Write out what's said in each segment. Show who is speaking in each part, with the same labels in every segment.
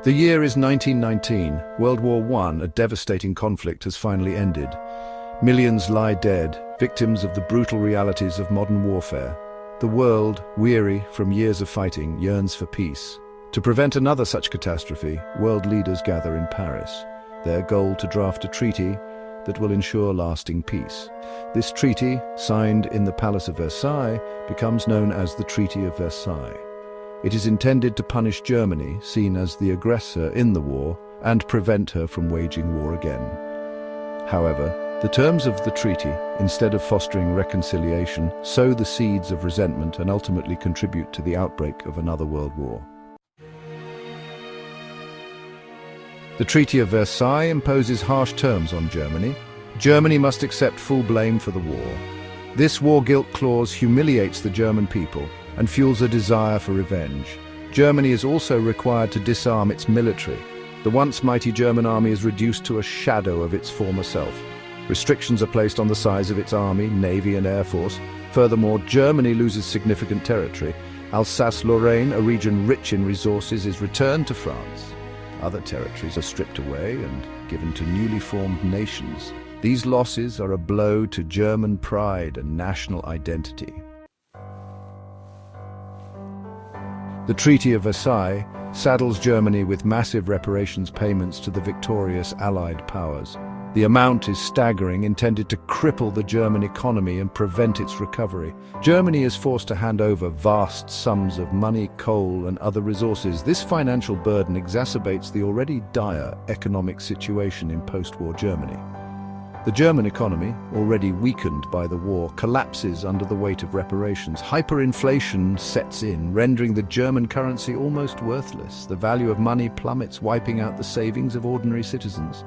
Speaker 1: The year is 1919. World War I, a devastating conflict, has finally ended. Millions lie dead, victims of the brutal realities of modern warfare. The world, weary from years of fighting, yearns for peace. To prevent another such catastrophe, world leaders gather in Paris, their goal to draft a treaty that will ensure lasting peace. This treaty, signed in the Palace of Versailles, becomes known as the Treaty of Versailles. It is intended to punish Germany, seen as the aggressor in the war, and prevent her from waging war again. However, the terms of the treaty, instead of fostering reconciliation, sow the seeds of resentment and ultimately contribute to the outbreak of another world war. The Treaty of Versailles imposes harsh terms on Germany. Germany must accept full blame for the war. This war guilt clause humiliates the German people and fuels a desire for revenge. Germany is also required to disarm its military. The once mighty German army is reduced to a shadow of its former self. Restrictions are placed on the size of its army, navy and air force. Furthermore, Germany loses significant territory. Alsace-Lorraine, a region rich in resources, is returned to France. Other territories are stripped away and given to newly formed nations. These losses are a blow to German pride and national identity. The Treaty of Versailles saddles Germany with massive reparations payments to the victorious Allied powers. The amount is staggering, intended to cripple the German economy and prevent its recovery. Germany is forced to hand over vast sums of money, coal, and other resources. This financial burden exacerbates the already dire economic situation in post-war Germany. The German economy, already weakened by the war, collapses under the weight of reparations. Hyperinflation sets in, rendering the German currency almost worthless. The value of money plummets, wiping out the savings of ordinary citizens.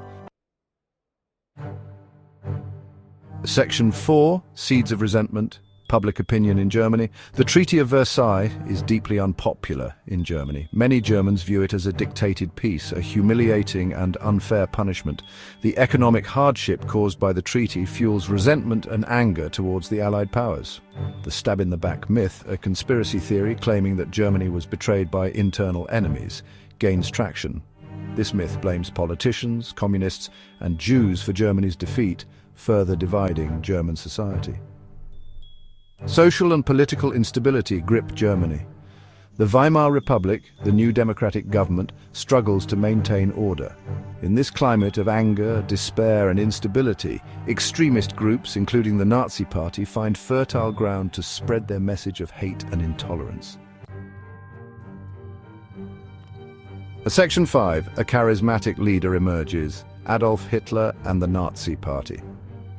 Speaker 1: Section 4, Seeds of Resentment, Public Opinion in Germany. The Treaty of Versailles is deeply unpopular in Germany. Many Germans view it as a dictated peace, a humiliating and unfair punishment. The economic hardship caused by the treaty fuels resentment and anger towards the Allied powers. The stab-in-the-back myth, a conspiracy theory claiming that Germany was betrayed by internal enemies, gains traction. This myth blames politicians, communists, and Jews for Germany's defeat, further dividing German society. Social and political instability grip Germany. The Weimar Republic, the new democratic government, struggles to maintain order. In this climate of anger, despair, and instability, extremist groups, including the Nazi Party, find fertile ground to spread their message of hate and intolerance. Section 5, a charismatic leader emerges, Adolf Hitler and the Nazi Party.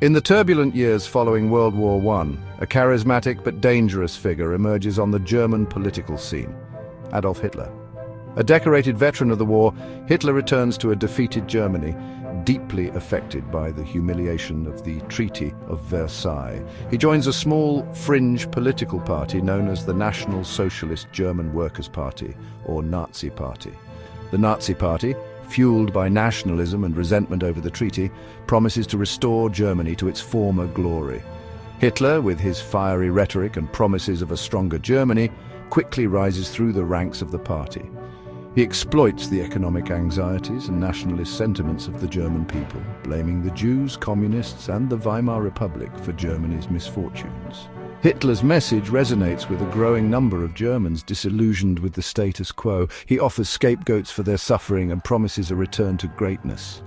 Speaker 1: In the turbulent years following World War I, a charismatic but dangerous figure emerges on the German political scene, Adolf Hitler. A decorated veteran of the war, Hitler returns to a defeated Germany, deeply affected by the humiliation of the Treaty of Versailles. He joins a small, fringe political party known as the National Socialist German Workers' Party, or Nazi Party. The Nazi Party, fueled by nationalism and resentment over the treaty, promises to restore Germany to its former glory. Hitler, with his fiery rhetoric and promises of a stronger Germany, quickly rises through the ranks of the party. He exploits the economic anxieties and nationalist sentiments of the German people, blaming the Jews, communists, and the Weimar Republic for Germany's misfortunes. Hitler's message resonates with a growing number of Germans disillusioned with the status quo. He offers scapegoats for their suffering and promises a return to greatness.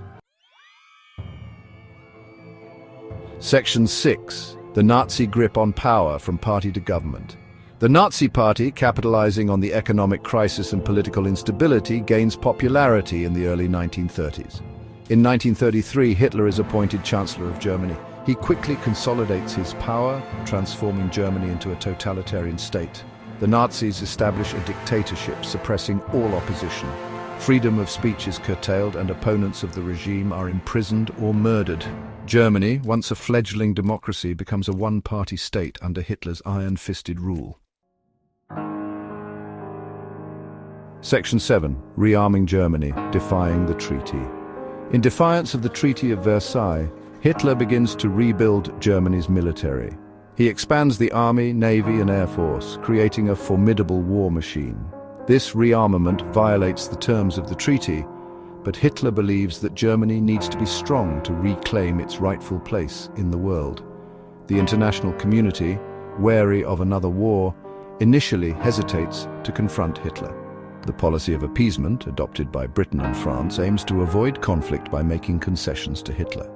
Speaker 1: Section 6. The Nazi grip on power from party to government. The Nazi Party, capitalizing on the economic crisis and political instability, gains popularity in the early 1930s. In 1933, Hitler is appointed Chancellor of Germany. He quickly consolidates his power, transforming Germany into a totalitarian state. The Nazis establish a dictatorship, suppressing all opposition. Freedom of speech is curtailed and opponents of the regime are imprisoned or murdered. Germany, once a fledgling democracy, becomes a one-party state under Hitler's iron-fisted rule. Section 7. Rearming Germany, defying the treaty. In defiance of the Treaty of Versailles, Hitler begins to rebuild Germany's military. He expands the army, navy, and air force, creating a formidable war machine. This rearmament violates the terms of the treaty, but Hitler believes that Germany needs to be strong to reclaim its rightful place in the world. The international community, wary of another war, initially hesitates to confront Hitler. The policy of appeasement, adopted by Britain and France, aims to avoid conflict by making concessions to Hitler.